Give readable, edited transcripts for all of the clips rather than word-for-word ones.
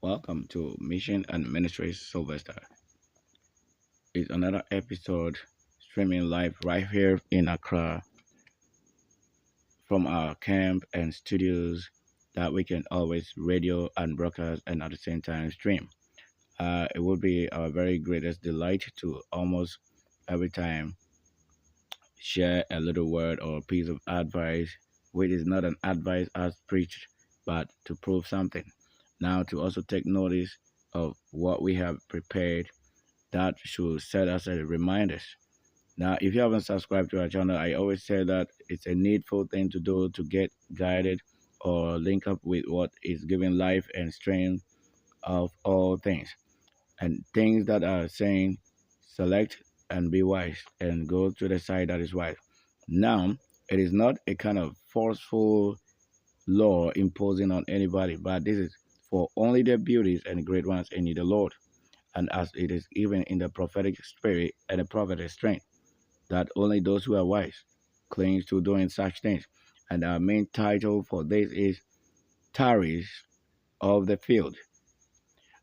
Welcome to Mission and Ministries Sylvester. It's another episode streaming live right here in Accra from our camp and studios that we can always radio and broadcast and at the same time stream. It would be our very greatest delight to almost every time share a little word or piece of advice, which is not an advice as preached, but to prove something. Now, to also take notice of what we have prepared that should set us as reminders. Now, if you haven't subscribed to our channel, I always say that it's a needful thing to do to get guided or link up with what is giving life and strength of all things. And things that are saying, select and be wise and go to the side that is wise. Now, it is not a kind of forceful law imposing on anybody, but this is for only the beauties and great ones in the Lord. And as it is even in the prophetic spirit and the prophetic strength, that only those who are wise cling to doing such things. And our main title for this is Tarries of the Field.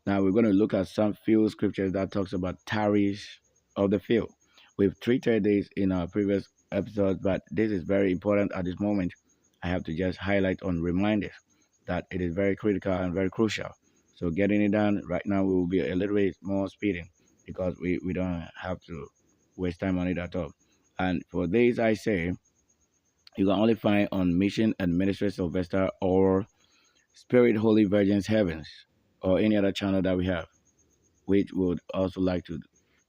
Now we're going to look at some few scriptures that talks about tarries of the field. We've treated this in our previous episodes, but this is very important at this moment. I have to just highlight on reminders that it is very critical and very crucial. So getting it done right now, we will be a little bit more speeding because we don't have to waste time on it at all. And for this, I say, you can only find on Mission and Ministry Sylvester or Spirit Holy Virgin's Heavens or any other channel that we have, which we would also like to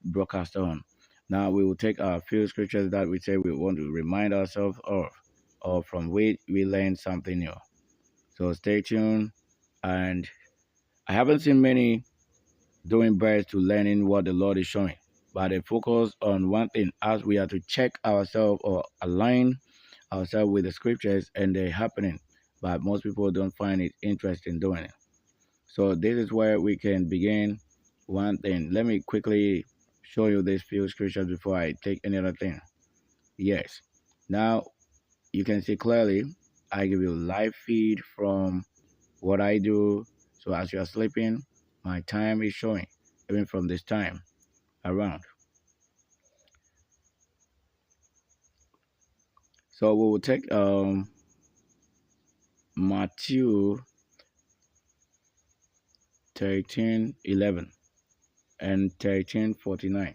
broadcast on. Now we will take a few scriptures that we say we want to remind ourselves of, or from which we learn something new. So stay tuned. And I haven't seen many doing best to learning what the Lord is showing, but they focus on one thing as we are to check ourselves or align ourselves with the scriptures and they're happening. But most people don't find it interesting doing it. So this is where we can begin one thing. Let me quickly show you these few scriptures before I take any other thing. Yes. Now you can see clearly I give you live feed from what I do. So as you are sleeping, my time is showing even from this time around. So we will take Matthew 13:11 and 13:49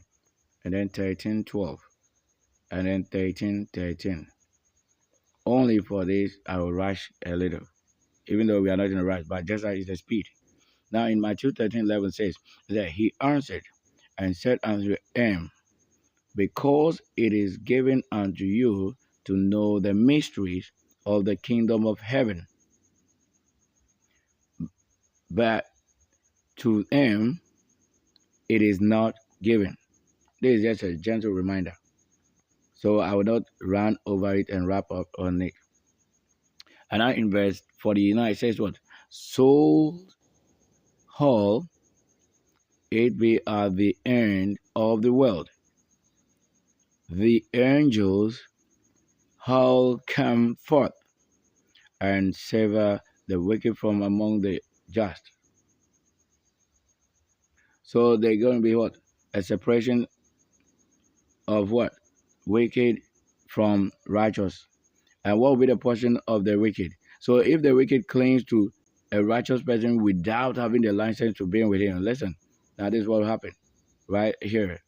and then 13:12 and then 13:13. Only for this, I will rush a little, even though we are not in a rush, but just as the speed. Now, in Matthew 13:11 says that he answered and said unto him, because it is given unto you to know the mysteries of the kingdom of heaven, but to him it is not given. This is just a gentle reminder. So I will not run over it and wrap up on it. And now in verse 49 it says what? So all it be at the end of the world. The angels all come forth and sever the wicked from among the just. So they're going to be what? A separation of what? Wicked from righteous. And what will be the portion of the wicked? So if the wicked clings to a righteous person without having the license to be with him, listen, now this is what will happen right here.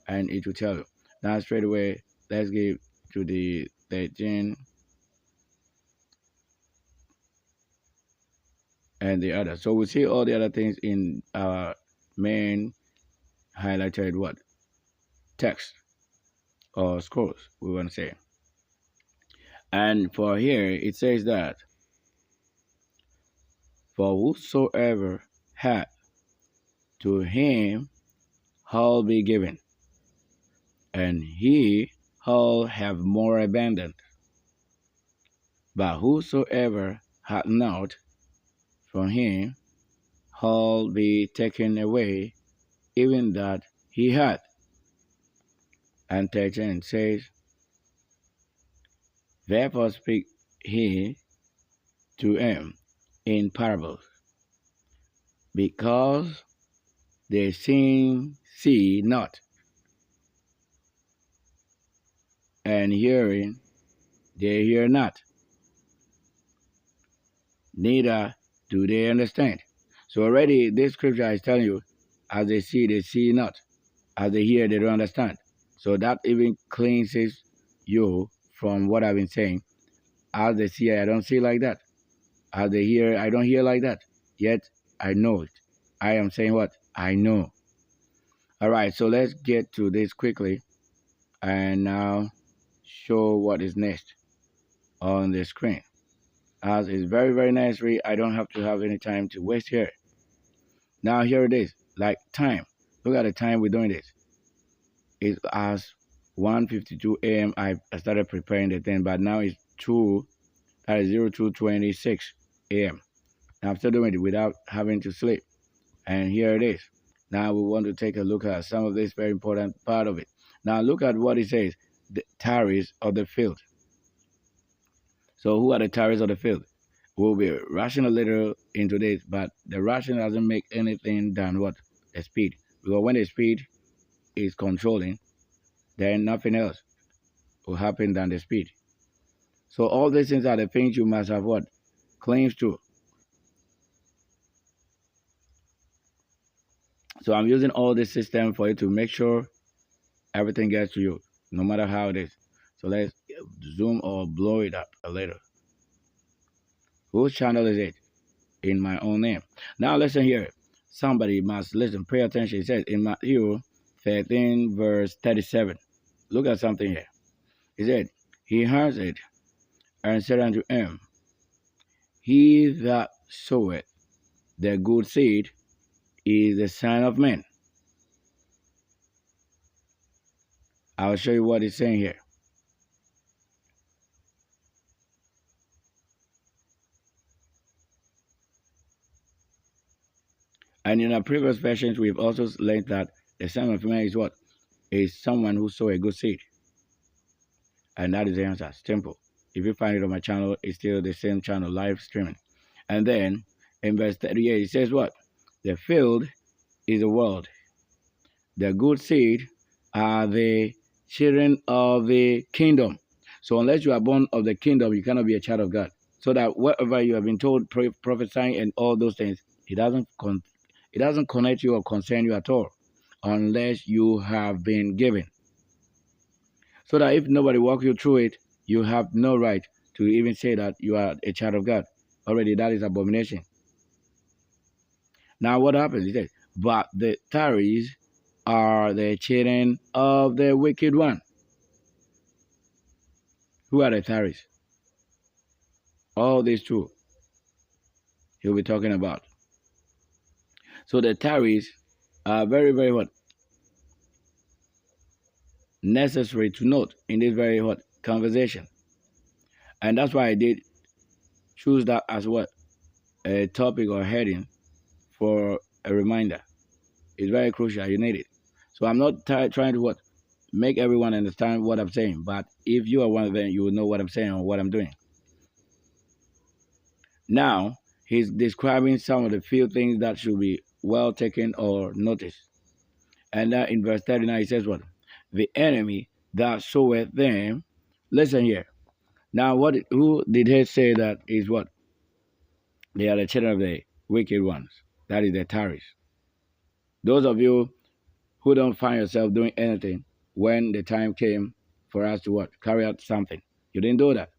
And it will tell you. Now straight away, let's give to the 13 and the other. So we see all the other things in our main highlighted what? Text or scrolls, we want to say. And for here, it says that, for whosoever hath, to him all be given, and he all have more abundant. But whosoever hath not, from him all be taken away, even that he had. And 13 says, therefore speak he to him in parables, because they see not, and hearing they hear not, neither do they understand. So already this scripture is telling you, as they see not. As they hear, they don't understand. So that even cleanses you from what I've been saying. As they see, I don't see like that. As they hear, I don't hear like that. Yet I know it. I am saying what? I know. All right, so let's get to this quickly and now show what is next on the screen. As is very, very necessary, I don't have to have any time to waste here. Now here it is, like time. Look at the time we're doing this. It's as 1:52 a.m. I started preparing the thing, but now it's 2, that is 02:26 a.m. Now I'm still doing it without having to sleep. And here it is. Now we want to take a look at some of this very important part of it. Now look at what it says, the tariffs of the field. So who are the tariffs of the field? We'll be rushing a little into this, but the rushing doesn't make anything than what? The speed. Because when the speed is controlling, then nothing else will happen than the speed. So all these things are the things you must have what? Claims to. So I'm using all this system for you to make sure everything gets to you, no matter how it is. So let's zoom or blow it up a little. Whose channel is it? In my own name. Now listen here. Somebody must listen. Pay attention. It says in Matthew 13 verse 37. Look at something here. It said, he answered and said unto him, he that soweth the good seed is the Son of Man. I'll show you what it's saying here. And in our previous versions, we've also learned that the Son of Man is what? Is someone who sow a good seed. And that is the answer. Simple. If you find it on my channel, it's still the same channel, live streaming. And then in verse 38, it says what? The field is the world. The good seed are the children of the kingdom. So unless you are born of the kingdom, you cannot be a child of God. So that whatever you have been told, prophesying and all those things, it doesn't connect you or concern you at all unless you have been given. So that if nobody walks you through it, you have no right to even say that you are a child of God. Already that is abomination. Now what happens? He says, but the tares are the children of the wicked one. Who are the tares? All these two he'll be talking about. So the tares are very, very what? Necessary to note in this very what? Conversation. And that's why I did choose that as what? A topic or heading for a reminder. It's very crucial. You need it. So I'm not trying to what? Make everyone understand what I'm saying. But if you are one of them, you will know what I'm saying or what I'm doing. Now, he's describing some of the few things that should be well taken or noticed. And then in verse 39, he says what? The enemy that soweth them. Listen here. Now, who did he say that is what? They are the children of the wicked ones. That is the tares. Those of you who don't find yourself doing anything when the time came for us to what? Carry out something. You didn't do that.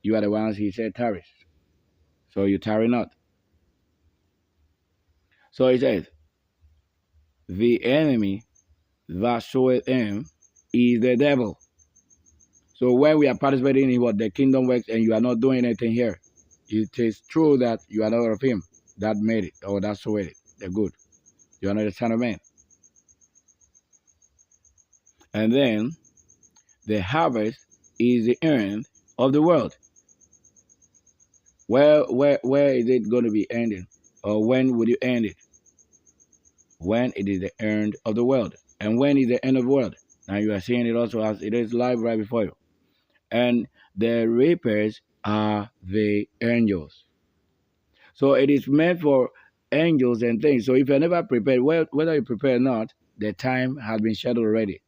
You are the ones he said tares. So you tarry not. So he says, the enemy that showeth him is the devil. So when we are participating in what the kingdom works and you are not doing anything here, it is true that you are not of him that made it or that showed it, the good. You are not the Son of Man. And then the harvest is the end of the world. Where is it going to be ending? Or when would you end it? When it is the end of the world. And when is the end of the world? Now you are seeing it also as it is live right before you. And the reapers are the angels. So it is meant for angels and things. So if you're never prepared, whether you prepare or not, the time has been scheduled already.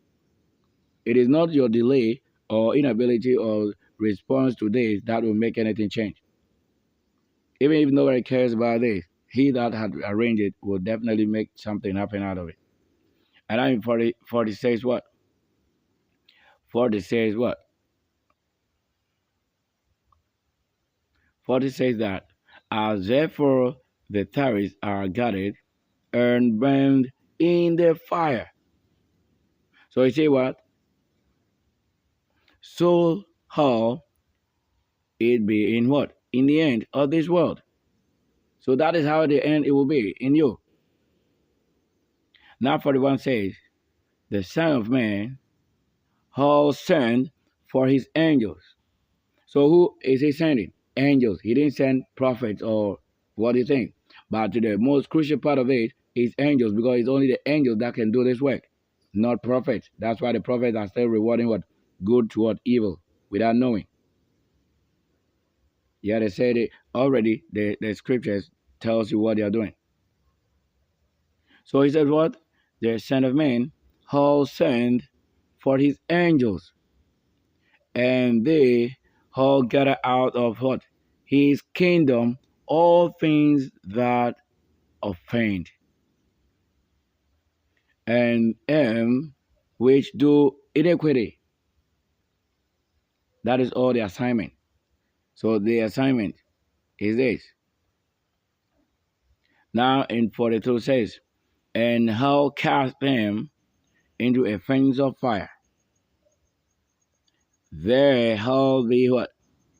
It is not your delay or inability or response to this that will make anything change. Even if nobody cares about this, he that had arranged it will definitely make something happen out of it. And I mean 40 says what? 40 says what? 40 says that as therefore the tariffs are gathered and burned in the fire. So you say what? So how it be in what? In the end of this world. So that is how the end it will be in you. Now 41 says, the Son of Man will send for his angels. So who is he sending? Angels. He didn't send prophets or what do you think? But the most crucial part of it is angels, because it's only the angels that can do this work, not prophets. That's why the prophets are still rewarding what? Good toward evil without knowing. Yeah, they said it already. The scriptures tells you what they are doing. So he said what? The Son of Man will send for his angels, and they all gather out of what? His kingdom all things that offend, and which do iniquity. That is all the assignment. So the assignment is this. Now in 42 says, and how cast them into a furnace of fire. There shall be what?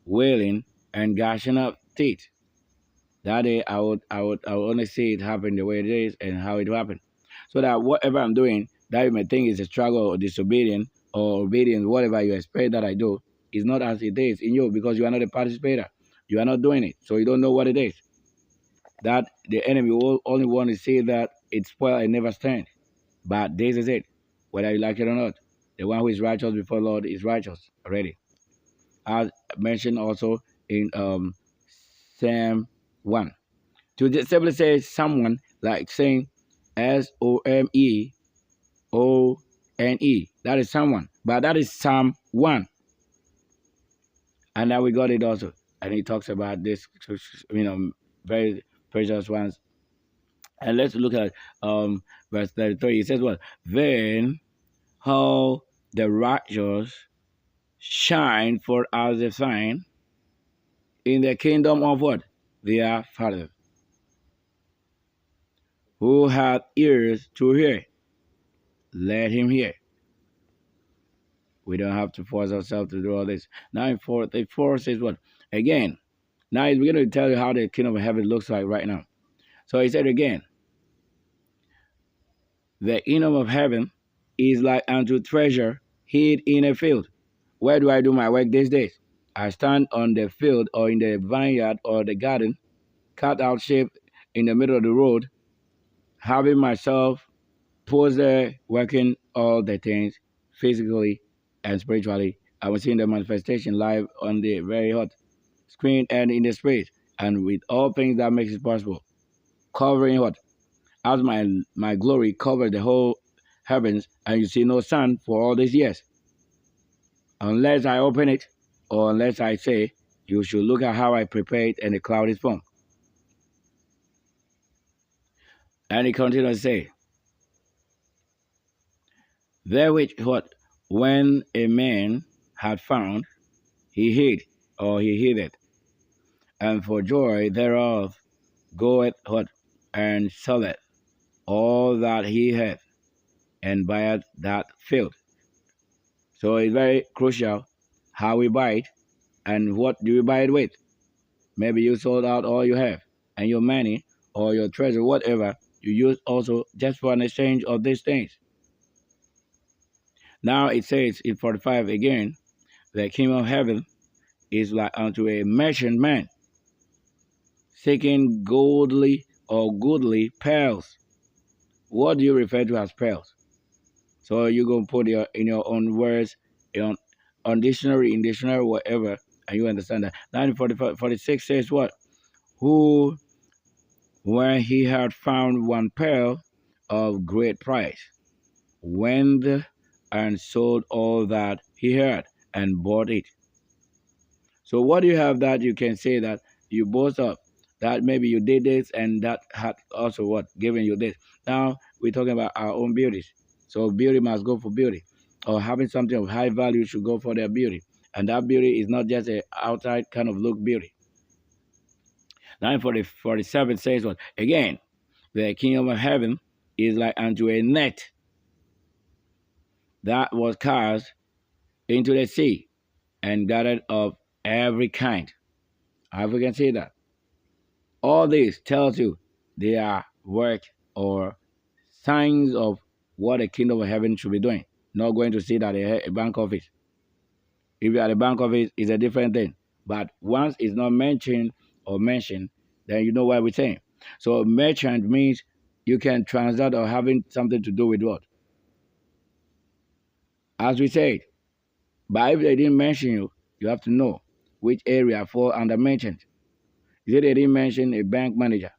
Wailing and gashing of teeth. That day I would only see it happen the way it is and how it happened. So that whatever I'm doing, that you may think is a struggle or disobedience or obedience, whatever you expect that I do, is not as it is in you, because you are not a participator. You are not doing it. So you don't know what it is. That the enemy will only want to see that it spoil and never stand. But this is it. Whether you like it or not. The one who is righteous before the Lord is righteous already. As mentioned also in Psalm 1. To just simply say someone, like saying SOMEONE. That is someone. But that is Psalm 1. And now we got it also. And he talks about this, very precious ones. And let's look at verse 33. It says what? Then how the righteous shine for as a sign in the kingdom of what? Their Father. Who hath ears to hear, let him hear. We don't have to force ourselves to do all this. Now in 44 says what? Again, now he's beginning to tell you how the kingdom of heaven looks like right now. So he said again, the kingdom of heaven is like unto treasure hid in a field. Where do I do my work these days? I stand on the field or in the vineyard or the garden, cut out shape in the middle of the road, having myself posed there, working all the things physically and spiritually. I was seeing the manifestation live on the very hot screen and in the space, and with all things that makes it possible. Covering what? As my glory covered the whole heavens, and you see no sun for all these years. Unless I open it, or unless I say, you should look at how I prepared and the cloud is formed. And he continues to say, there which what? When a man had found, he hid, or he hid it, and for joy thereof goeth what? And selleth all that he hath, and buyeth that field. So it's very crucial how we buy it, and what do you buy it with? Maybe you sold out all you have, and your money, or your treasure, whatever, you use also just for an exchange of these things. Now it says in 45 again, the kingdom of heaven is like unto a merchant man seeking goldly or goodly pearls. What do you refer to as pearls? So you go put in your own words, on dictionary, in dictionary, whatever, and you understand that. Now in 46 says what? Who when he had found one pearl of great price, went and sold all that he had and bought it. So what do you have that you can say that you boast of? That maybe you did this and that had also what given you this. Now we're talking about our own beauties. So beauty must go for beauty. Or having something of high value should go for their beauty. And that beauty is not just a outside kind of look beauty. 947 says what? Again, the kingdom of heaven is like unto a net that was cast into the sea and gathered of every kind. How we can say that? All this tells you they are work or signs of what the kingdom of heaven should be doing. Not going to see that a bank office. If you're at a bank office, it's a different thing. But once it's not mentioned or mentioned, then you know what we're saying. So merchant means you can transact or having something to do with what? As we said, but if they didn't mention you, you have to know which area fall under merchant. Is it they didn't mention a bank manager?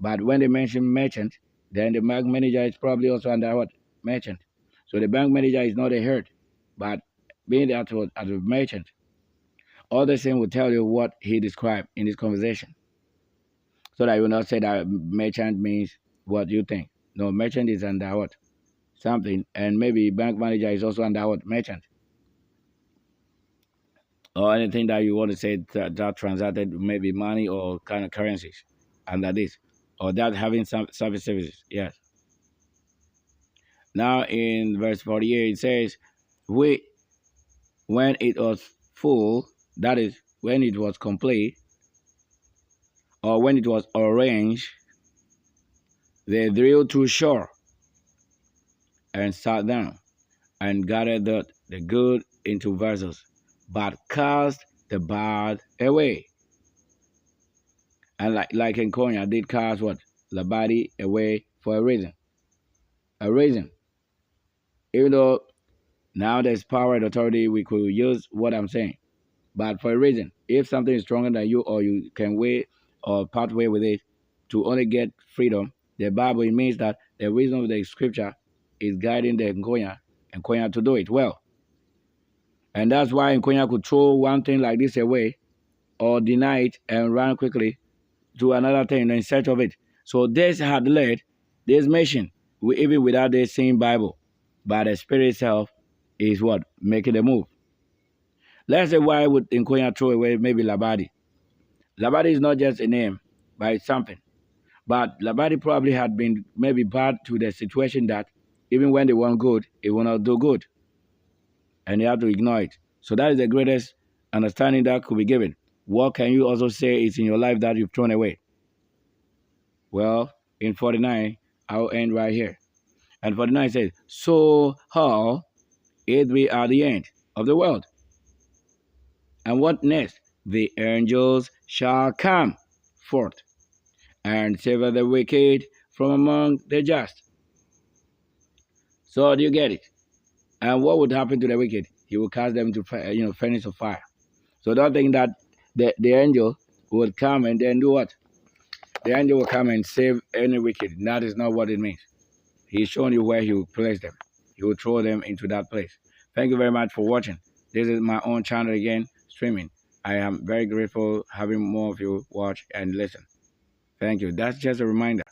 But when they mention merchant, then the bank manager is probably also under what? Merchant. So the bank manager is not a herd, but being that as a merchant, all the same will tell you what he described in this conversation. So that you will not say that merchant means what you think. No, merchant is under what? Something. And maybe bank manager is also under what? Merchant. Or anything that you want to say that transacted maybe money or kind of currencies under this. Or that having some services. Yes. Now in verse 48 it says, we when it was full, that is when it was complete, or when it was arranged, they drew to shore and sat down and gathered the good into vessels, but cast the bad away. And like in Konya, did cast what? The body away for a reason. A reason. Even though now there's power and authority, we could use what I'm saying. But for a reason, if something is stronger than you or you can weigh or part way with it to only get freedom, the Bible it means that the wisdom of the scripture is guiding the Nkonya to do it well. And that's why Nkonya could throw one thing like this away or deny it and run quickly to another thing in search of it. So this had led this mission, even without the same Bible, but the Spirit itself is what? Making the move. Let's say why would Nkonya throw away maybe Labadi? Labadi is not just a name, but it's something. But Labadi probably had been maybe bad to the situation that even when they want good, it will not do good. And you have to ignore it. So that is the greatest understanding that could be given. What can you also say is in your life that you've thrown away? Well, in 49, I'll end right here. And 49 says, so how it be at the end of the world? And what next? The angels shall come forth and sever the wicked from among the just. So do you get it? And what would happen to the wicked? He will cast them to furnace of fire. So don't think that the angel would come and then do what? The angel will come and save any wicked. That is not what it means. He's showing you where he will place them. He will throw them into that place. Thank you very much for watching. This is my own channel again, streaming. I am very grateful having more of you watch and listen. Thank you. That's just a reminder.